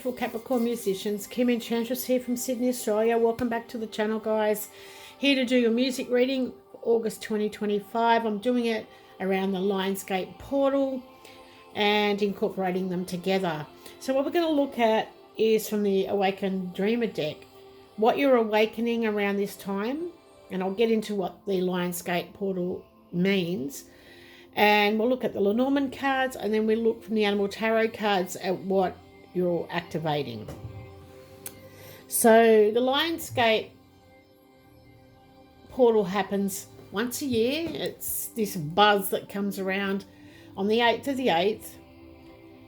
For Capricorn musicians, Kim Enchantress here from Sydney, Australia. Welcome back to the channel, guys. Here to do your music reading for August 2025. I'm doing it around the Lionsgate portal and incorporating them together. So what we're going to look at is from the Awakened Dreamer deck, what you're awakening around this time, and I'll get into what the Lionsgate portal means. And we'll look at the Lenormand cards, and then we look from the Animal Tarot cards at what you're activating. So the Lionsgate portal happens once a year. It's this buzz that comes around on the 8th of the 8th.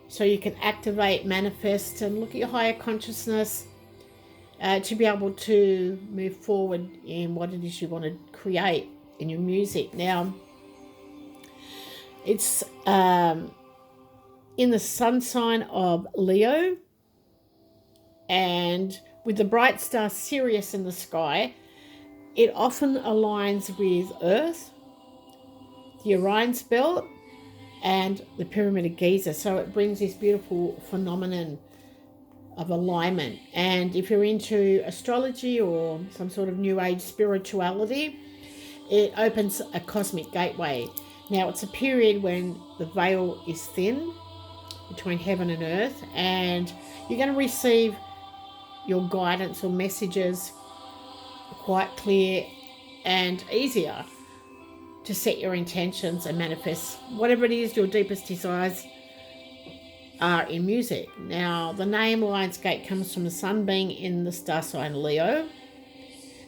So you can activate, manifest, and look at your higher consciousness to be able to move forward in what it is you want to create in your music. Now, it's in the sun sign of Leo, and with the bright star Sirius in the sky, it often aligns with Earth, the Orion's belt, and the Pyramid of Giza. So it brings this beautiful phenomenon of alignment. And if you're into astrology or some sort of new age spirituality, it opens a cosmic gateway. Now, it's a period when the veil is thin between heaven and earth, and you're going to receive your guidance or messages quite clear and easier to set your intentions and manifest whatever it is your deepest desires are in music. Now, the name Lionsgate comes from the sun being in the star sign Leo,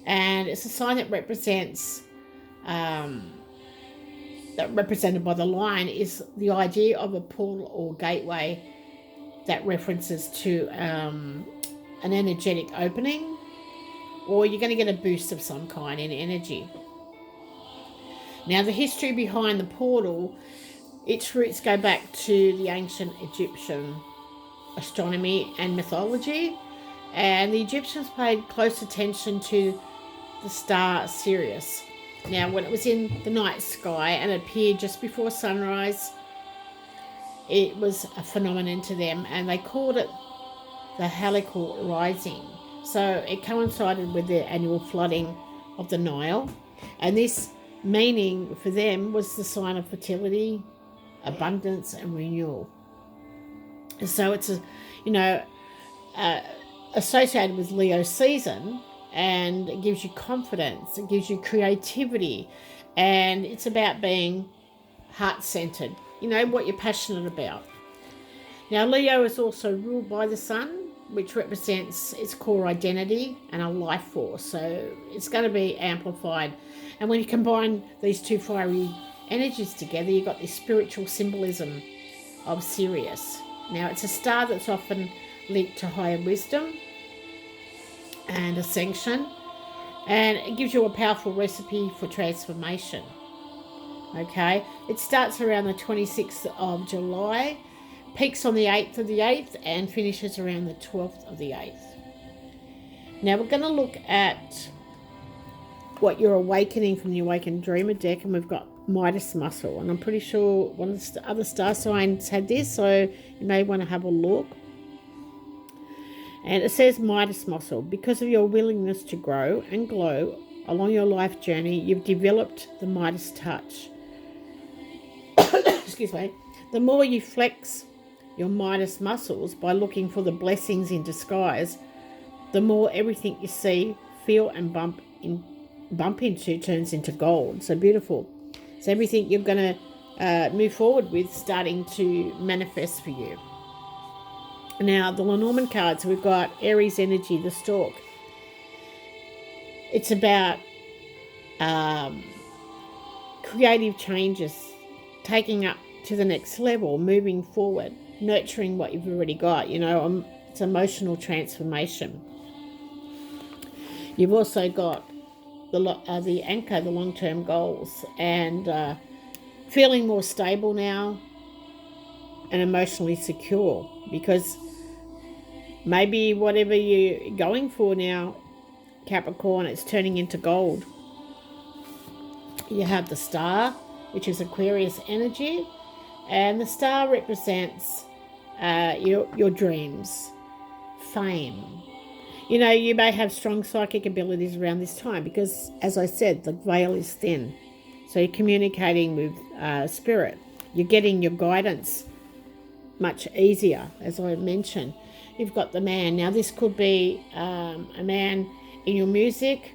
and it's a sign that represents that represented by the lion is the idea of a portal or gateway that references to an energetic opening, or you're going to get a boost of some kind in energy. Now, the history behind the portal, its roots go back to the ancient Egyptian astronomy and mythology, and the Egyptians paid close attention to the star Sirius. Now, when it was in the night sky and it appeared just before sunrise, it was a phenomenon to them, and they called it the helical rising. So it coincided with the annual flooding of the Nile, and this meaning for them was the sign of fertility, abundance, and renewal. And so it's associated with Leo season, and it gives you confidence, it gives you creativity, and it's about being heart-centered, what you're passionate about. Now, Leo is also ruled by the sun, which represents its core identity and a life force, so it's going to be amplified. And when you combine these two fiery energies together, you've got this spiritual symbolism of Sirius. Now, it's a star that's often linked to higher wisdom and ascension, and it gives you a powerful recipe for transformation. Okay, it starts around the 26th of July, peaks on the 8th of the 8th, and finishes around the 12th of the 8th. Now, we're going to look at what you're awakening from the Awakened Dreamer deck, and we've got Midas Muscle, and I'm pretty sure one of the other star signs had this, so you may want to have a look. And it says Midas Muscle, because of your willingness to grow and glow along your life journey, you've developed the Midas touch. Excuse me. The more you flex your Midas muscles by looking for the blessings in disguise, the more everything you see, feel, and bump into turns into gold. So beautiful. So everything you're going to move forward with starting to manifest for you. Now, the Lenormand cards, we've got Aries energy, the stork. It's about creative changes, taking up to the next level, moving forward, nurturing what you've already got. It's emotional transformation. You've also got the anchor, the long-term goals, and feeling more stable now and emotionally secure, because maybe whatever you're going for now, Capricorn, it's turning into gold. You have the star, which is Aquarius energy, and the star represents your dreams, fame. You know, you may have strong psychic abilities around this time because, as I said, the veil is thin. So you're communicating with spirit. You're getting your guidance much easier, as I mentioned. You've got the man. Now, this could be a man in your music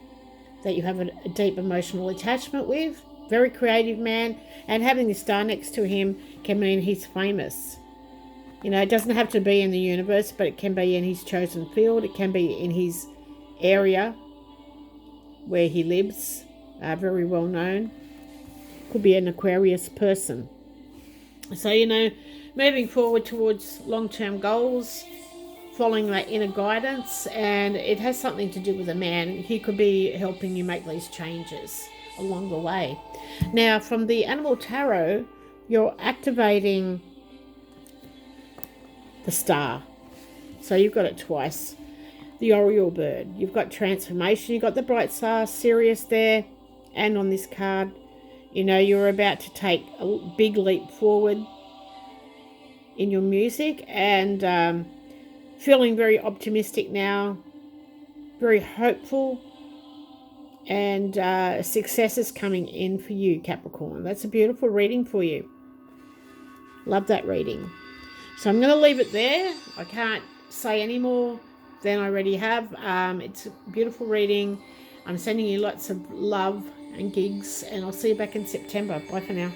that you have a deep emotional attachment with. Very creative man. And having this star next to him can mean he's famous. You know, it doesn't have to be in the universe, but it can be in his chosen field. It can be in his area where he lives, very well known. Could be an Aquarius person. So, you know, moving forward towards long-term goals, following that inner guidance, and it has something to do with a man. He could be helping you make these changes along the way. Now, from the Animal Tarot, you're activating the star. So you've got it twice. The Oriole bird. You've got transformation. You've got the bright star, Sirius there. And on this card, you know, you're about to take a big leap forward in your music and feeling very optimistic now, very hopeful, and success is coming in for you, Capricorn. That's a beautiful reading for you. Love that reading. So I'm going to leave it there. I can't say any more than I already have. It's a beautiful reading. I'm sending you lots of love and gigs, and I'll see you back in September. Bye for now.